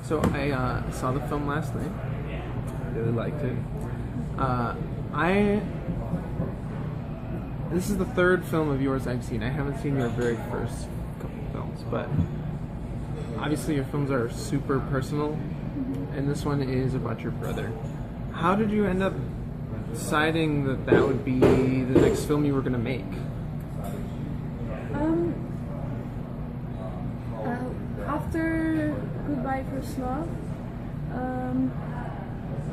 So I saw the film last night. I really liked it. This is the third film of yours I've seen. I haven't seen your very first couple films, but obviously your films are super personal, and this one is about your brother. How did you end up deciding that that would be the next film you were going to make? After Goodbye First Love,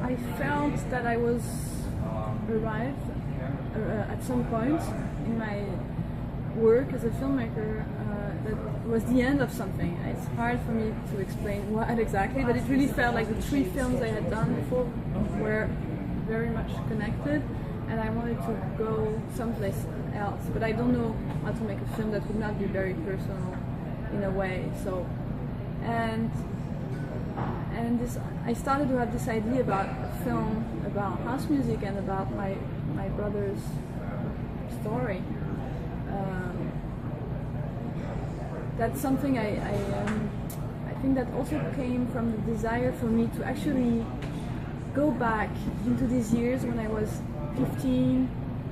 I felt that I was arrived at some point in my work as a filmmaker that was the end of something. It's hard for me to explain what exactly, but it really felt like the three films I had done before were very much connected, and I wanted to go someplace else, but I don't know how to make a film that would not be very personal in a way. So and this, I started to have this idea about a film about house music and about my brother's story. That's something I think that also came from the desire for me to actually go back into these years when I was 15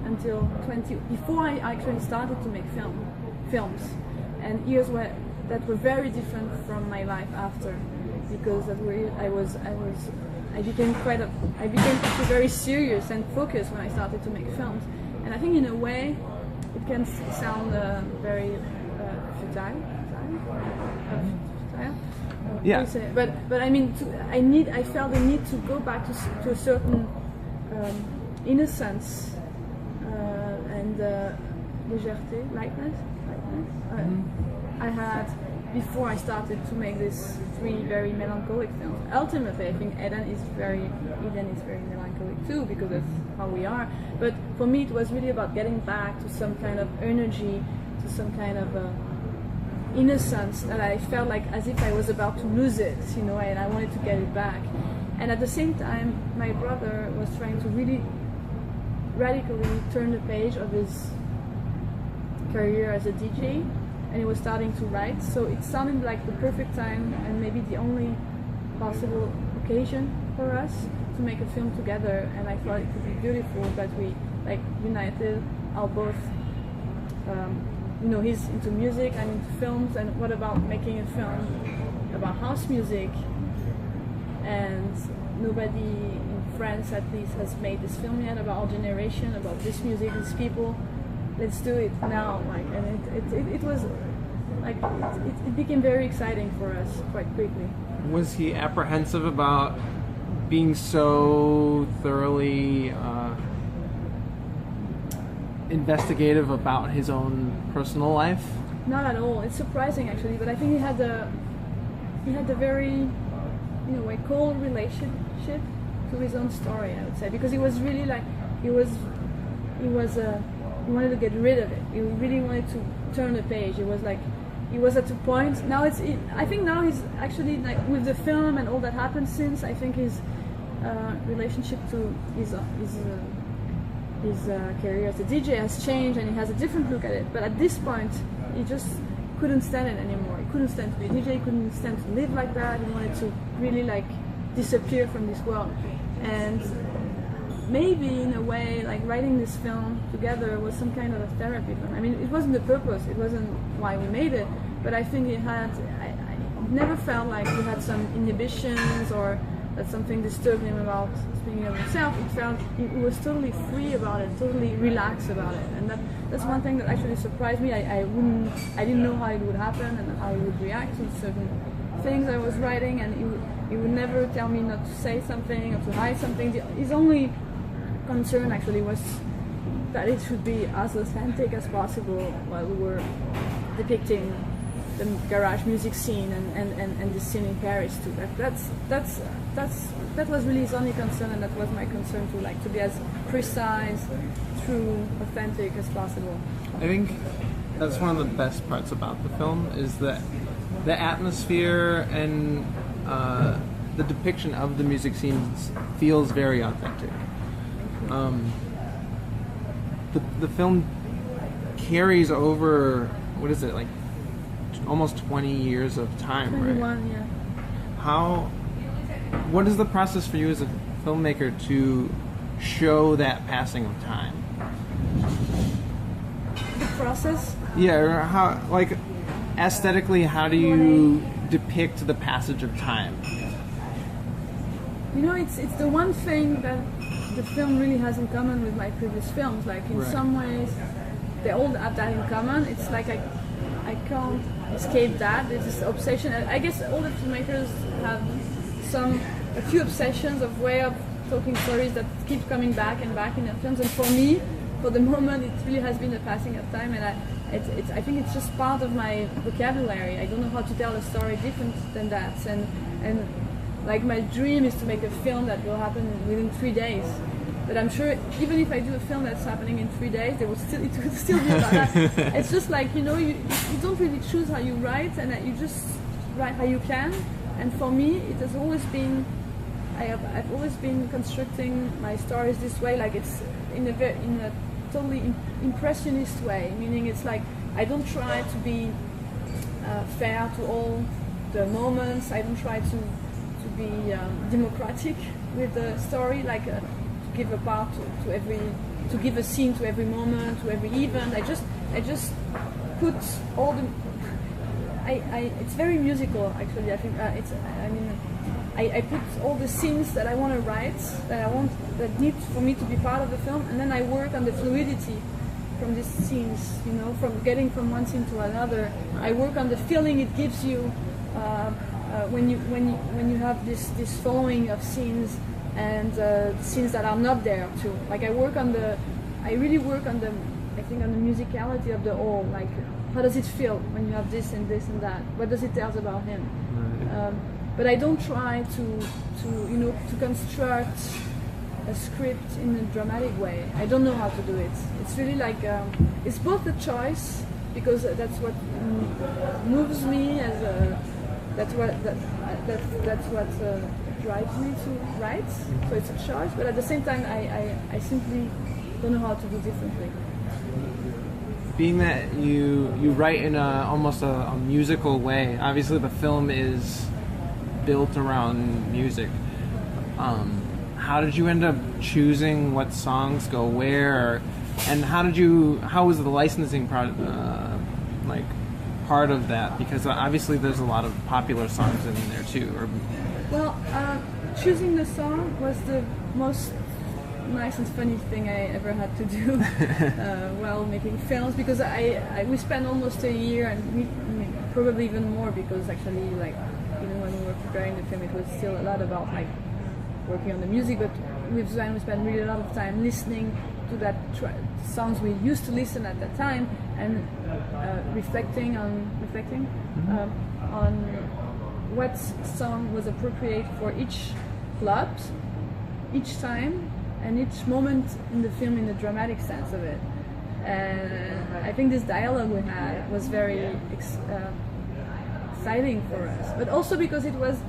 until 20, before I actually started to make films, and years that were very different from my life after, because I became actually very serious and focused when I started to make films, and I think in a way it can sound very futile. Yeah. But I mean, I felt the need to go back to a certain innocence and lightness. I had before I started to make these three very melancholic films. Ultimately, I think Eden is very melancholic too, because that's how we are. But for me, it was really about getting back to some kind of energy, to some kind of innocence that I felt like as if I was about to lose it, and I wanted to get it back. And at the same time, my brother was trying to really radically turn the page of his career as a DJ, and he was starting to write, so it sounded like the perfect time and maybe the only possible occasion for us to make a film together. And I thought it would be beautiful that we united our both. He's into music, I'm into films, and what about making a film about house music? And nobody in France, at least, has made this film yet about our generation, about this music, these people. Let's do it now, and it was it became very exciting for us quite quickly. Was he apprehensive about being so thoroughly investigative about his own personal life? Not at all. It's surprising actually, but I think he had a very, cold relationship to his own story, I would say, because he was really he wanted to get rid of it. He really wanted to turn the page. He was at a point. Now I think now he's actually with the film and all that happened since. I think his relationship to his career as a DJ has changed, and he has a different look at it. But at this point, he just couldn't stand it anymore. He couldn't stand to be a DJ. He couldn't stand to live like that. He wanted to really disappear from this world. And maybe in a way, writing this film together was some kind of a therapy for him. I mean, it wasn't the purpose, it wasn't why we made it, but I think I never felt like he had some inhibitions or that something disturbed him about speaking of himself. It felt he was totally free about it, totally relaxed about it, and that's one thing that actually surprised me. I didn't know how it would happen and how he would react to certain things I was writing, and he would never tell me not to say something or to hide something. His only concern actually was that it should be as authentic as possible while we were depicting the garage music scene and the scene in Paris too. That was really his only concern, and that was my concern too, to be as precise, true, authentic as possible. I think that's one of the best parts about the film, is that the atmosphere and the depiction of the music scenes feels very authentic. The film carries over, what is it, almost 20 years of time, 21, right? yeah. what is the process for you as a filmmaker to show that passing of time? The process? Yeah, or how, like, aesthetically, how do you depict the passage of time? You know, it's the one thing that the film really has in common with my previous films. Like, in some ways, they all have that in common. It's like I can't escape that. It's this obsession. I guess all the filmmakers have a few obsessions of way of talking stories that keep coming back and back in their films. And for me, for the moment, it really has been the passing of time. And I think it's just part of my vocabulary. I don't know how to tell a story different than that. And like, my dream is to make a film that will happen within 3 days. But I'm sure even if I do a film that's happening in 3 days, it would still be about that. It's just like, you know, you don't really choose how you write, and that you just write how you can. And for me, it has always been, I've always been constructing my stories this way, like it's in a totally impressionist way, meaning it's like I don't try to be fair to all the moments. I don't try to be democratic with the story, like give a part to give a scene to every moment, to every event. I just put all the. It's very musical, actually. I think I put all the scenes that I want to write, that need for me to be part of the film, and then I work on the fluidity from these scenes. You know, from getting from one scene to another. I work on the feeling it gives you when you have this following of scenes and scenes that are not there too. Like I really work on the musicality of the whole. Like, how does it feel when you have this and this and that? What does it tell about him? Right. But I don't try to construct a script in a dramatic way. I don't know how to do it. It's really like it's both a choice, because that's what moves me that's what drives me to write. So it's a choice, but at the same time, I simply don't know how to do differently. Being that you write in almost a musical way, obviously the film is built around music. How did you end up choosing what songs go where, and how was the licensing part of that? Because obviously there's a lot of popular songs in there too. Well, choosing the song was the most nice and funny thing I ever had to do while making films, because we spent almost a year, and probably even more, because actually, like, even when we were preparing the film, it was still a lot about like working on the music, but with Sven we spent really a lot of time listening to that songs we used to listen at that time, and reflecting on what song was appropriate for each plot, each time, and each moment in the film in the dramatic sense of it. And I think this dialogue we had was very exciting for us, but also because it was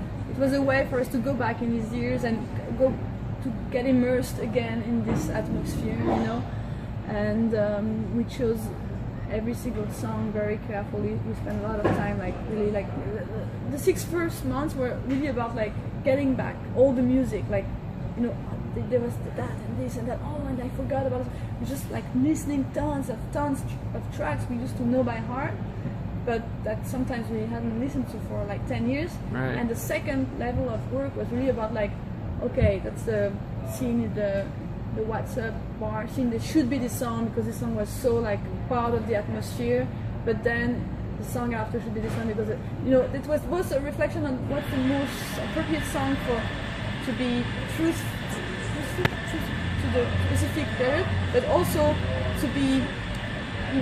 a way for us to go back in these years and go to get immersed again in this atmosphere, you know. And we chose every single song very carefully. We spent a lot of time, like, really, like, the 6 first months were really about like getting back all the music, like, you know, there was that and this and that. Oh, and I forgot about it. We just like listening tons of tracks we used to know by heart, but that sometimes we hadn't listened to for like 10 years. Right. And the second level of work was really about like, okay, that's the scene, the WhatsApp bar scene. There should be this song, because this song was so like part of the atmosphere. But then the song after should be this one, because it was both a reflection on what's the most appropriate song to be truth to the specific period, but also we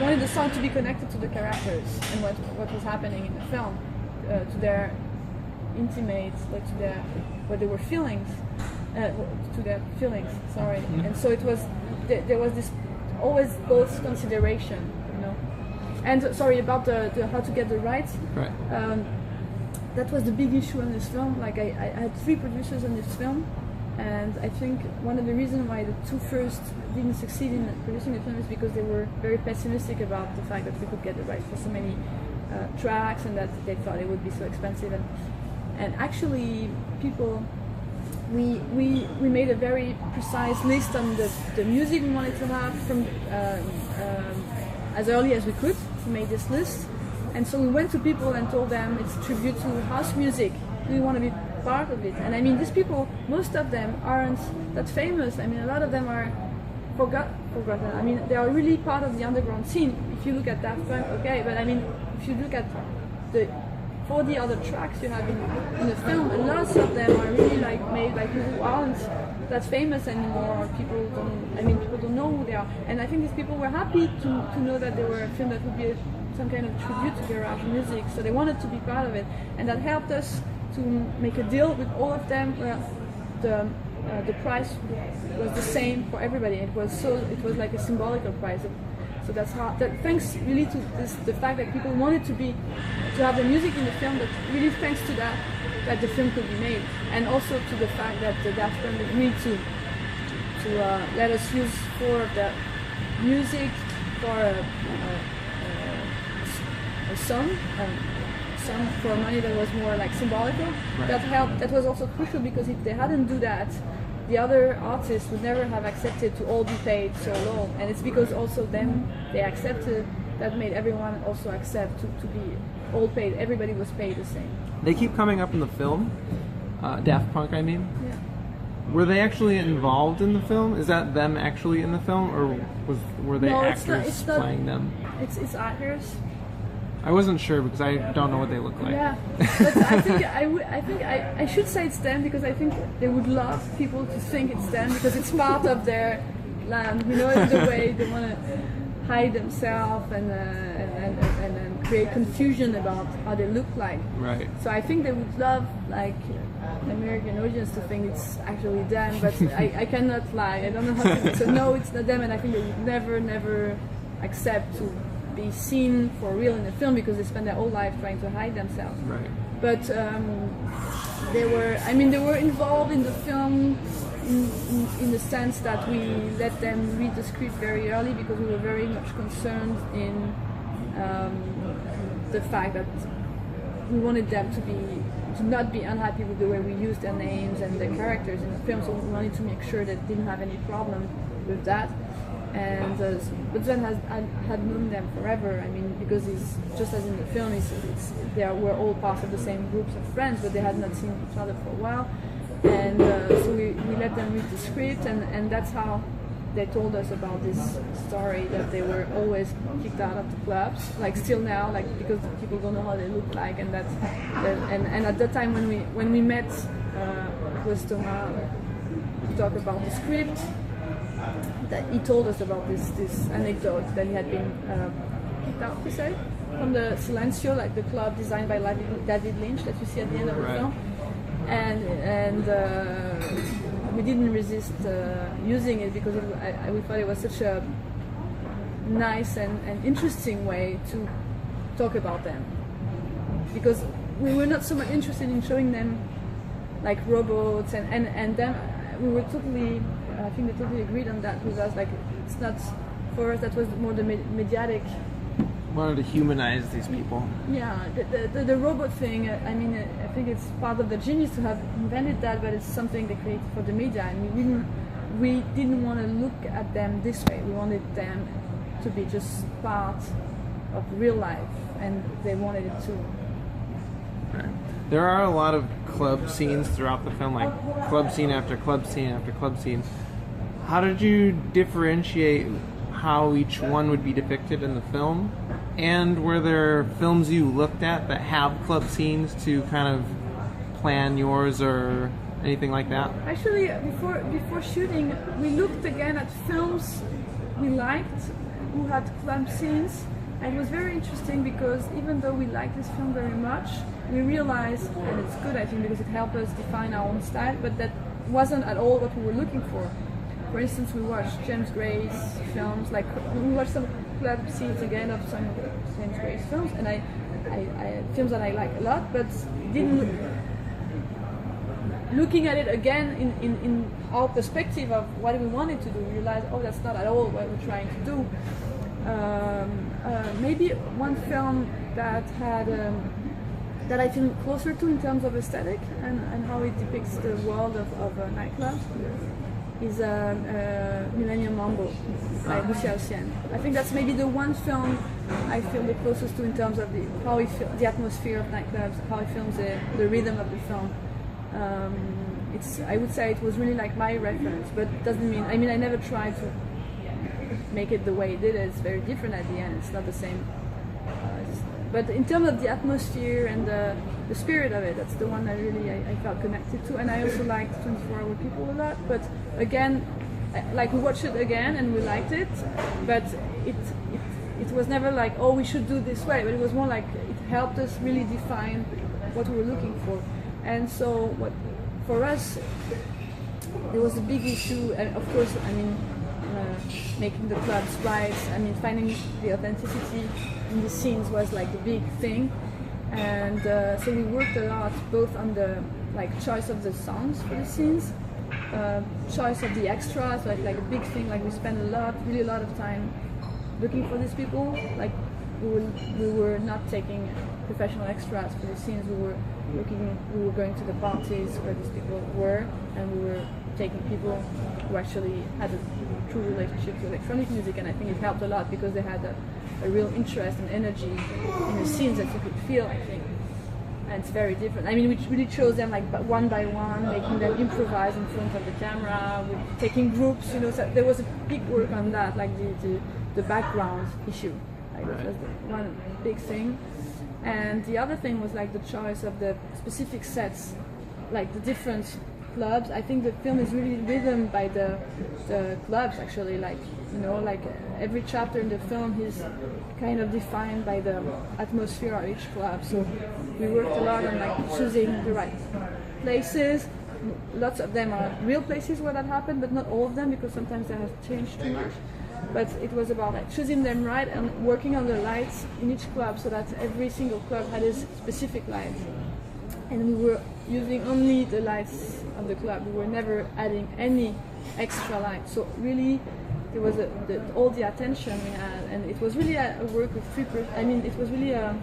wanted the song to be connected to the characters and what was happening in the film, to their intimates, like to what they were feelings, to their feelings. Sorry, and so it was there was this always both consideration, you know. And sorry about the how to get the rights. Right. That was the big issue in this film. Like I had 3 producers on this film. And I think one of the reasons why the 2 first didn't succeed in producing the film is because they were very pessimistic about the fact that we could get the rights for so many tracks, and that they thought it would be so expensive. And actually, people, we made a very precise list on the music we wanted to have from as early as we could. We made this list, and so we went to people and told them it's a tribute to house music. Do you want to be part of it? And I mean, these people, most of them aren't that famous. I mean, a lot of them are forgotten. I mean, they are really part of the underground scene. If you look at Daft Punk, okay, but I mean, if you look at the 40 other tracks you have in the film, and lots of them are really like made by people who aren't that famous anymore. People don't know who they are. And I think these people were happy to know that they were a film that would be some kind of tribute to garage music. So they wanted to be part of it, and that helped us to make a deal with all of them. The price was the same for everybody. It was like a symbolical price. So that's how. Thanks really to the fact that people wanted to have the music in the film. That really thanks to that the film could be made, and also to the fact that the Daft Punk agreed to let us use for the music for a song for money that was more like symbolical. Right. That helped. That was also crucial because if they hadn't do that, the other artists would never have accepted to all be paid so low. And it's because also then they accepted that made everyone also accept to be all paid. Everybody was paid the same. They keep coming up in the film, Daft Punk, I mean. Yeah. Were they actually involved in the film? Is that them actually in the film, or were they actors playing them? It's actors. I wasn't sure because I don't know what they look like. Yeah, but I think I should say it's them because I think they would love people to think it's them because it's part of their land. You know, in the way they want to hide themselves and create confusion about how they look like. Right. So I think they would love like the American audience to think it's actually them, but I cannot lie. I don't know how to. So no, it's not them, and I think they would never accept to be seen for real in the film because they spend their whole life trying to hide themselves. Right. But they were involved in the film in the sense that we let them read the script very early because we were very much concerned in the fact that we wanted them to not be unhappy with the way we used their names and their characters in the film, so we wanted to make sure that they didn't have any problem with that. And but Sven had known them forever. I mean, because it's just as in the film, they were all part of the same groups of friends, but they had not seen each other for a while. And so we let them read the script, and that's how they told us about this story that they were always kicked out of the clubs, like still now, like because people don't know how they look like, and and at that time when we met with Thomas to talk about the script. That he told us about this anecdote that he had been kicked out, to say, from the Silencio, like the club designed by David Lynch that you see at the end of the film, and we didn't resist using it because we thought it was such a nice and interesting way to talk about them, because we were not so much interested in showing them like robots and them. We were totally. I think they totally agreed on that with us. Like, it's not for us. That was more the mediatic. Wanted to humanize these people. Yeah, the robot thing. I mean, I think it's part of the genius to have invented that, but it's something they created for the media, and we didn't want to look at them this way. We wanted them to be just part of real life, and they wanted it too. Right. There are a lot of club scenes throughout the film, like club scene after club scene after club scene. How did you differentiate how each one would be depicted in the film? And were there films you looked at that have club scenes to kind of plan yours or anything like that? Actually, before shooting, we looked again at films we liked who had club scenes. And it was very interesting because even though we liked this film very much, we realized, and it's good I think because it helped us define our own style, but that wasn't at all what we were looking for. For instance, we watched James Gray's films, like we watched some club scenes again of some James Gray's films, and I films that I like a lot, but looking at it again in our perspective of what we wanted to do, we realized, oh, that's not at all what we're trying to do. Maybe one film that that I feel closer to in terms of aesthetic and how it depicts the world of a nightclub is Millennium Mambo by Lucia Ocean. I think that's maybe the one film I feel the closest to in terms of how it the atmosphere of nightclubs, how it films the rhythm of the film. I would say it was really like my reference, but it doesn't mean, I never tried to make it the way it did. It's very different at the end, it's not the same. But in terms of the atmosphere and the spirit of it, that's the one I felt connected to. And I also liked 24 Hour People a lot, but again, like we watched it again and we liked it, but it was never like, oh, we should do this way, but it was more like it helped us really define what we were looking for. And so for us, there was a big issue, and of course, making the clubs right, finding the authenticity in the scenes was like the big thing. And so we worked a lot both on the choice of the songs for the scenes, choice of the extras, like a big thing, like we spent really a lot of time looking for these people. Like we were not taking professional extras for the scenes, we were going to the parties where these people were, and we were taking people who actually had a true relationship to electronic music, and I think it helped a lot because they had a real interest and energy in the scenes that you could feel, I think. And it's very different. We really chose them like one by one, making them improvise in front of the camera, with taking groups, so there was a big work on that, like the background issue. That was the one big thing. And the other thing was like the choice of the specific sets, like the different clubs. I think the film is really rhythm by the clubs actually, like every chapter in the film is kind of defined by the atmosphere of each club. So we worked a lot on like choosing the right places. Lots of them are real places where that happened, but not all of them, because sometimes they have changed too much. But it was about like choosing them right and working on the lights in each club so that every single club had its specific lights. And we were using only the lights of the club. We were never adding any extra lights. So really, there was all the attention we had, and it was really a work with it was really a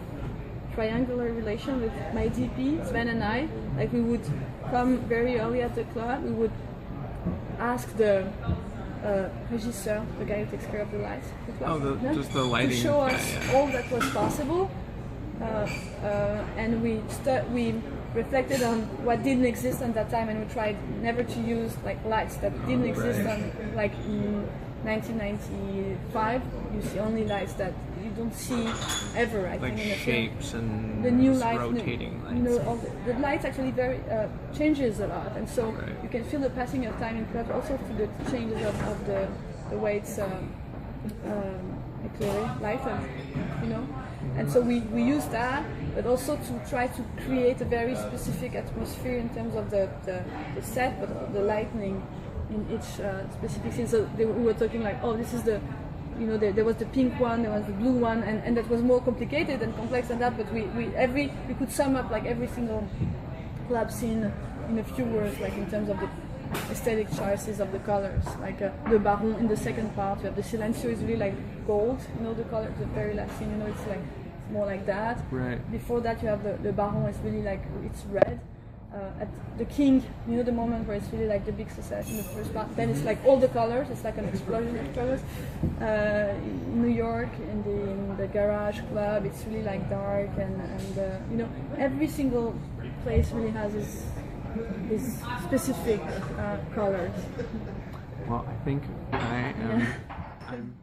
triangular relation with my DP, Sven, and I. Like we would come very early at the club. We would ask the regisseur, the guy who takes care of the lights, just the lighting, to show us all that was possible, and we reflected on what didn't exist at that time, and we tried never to use like lights that didn't exist on, like in 1995. You see only lights that you don't see ever. I think in the shapes film. And the new lights, rotating lights. All the lights actually very changes a lot, and so you can feel the passing of time in clubs also through the changes of the way it's lighted, And so we use that, but also to try to create a very specific atmosphere in terms of the set, but the lighting in each specific scene. So we were talking like, oh, this is there was the pink one, there was the blue one, and that was more complicated and complex than that. But we could sum up like every single club scene in a few words, like in terms of the aesthetic choices of the colors. Like the Baron in the second part, we have the Silencio is really like gold, the color. The very last scene, it's like more like that. Right. Before that, you have the Baron is really like it's red. At the King, the moment where it's really like the big success in the first part. Then it's like all the colors. It's like an explosion of colors. In New York, in the Garage Club, it's really like dark and every single place really has its specific colors. Well, I think I'm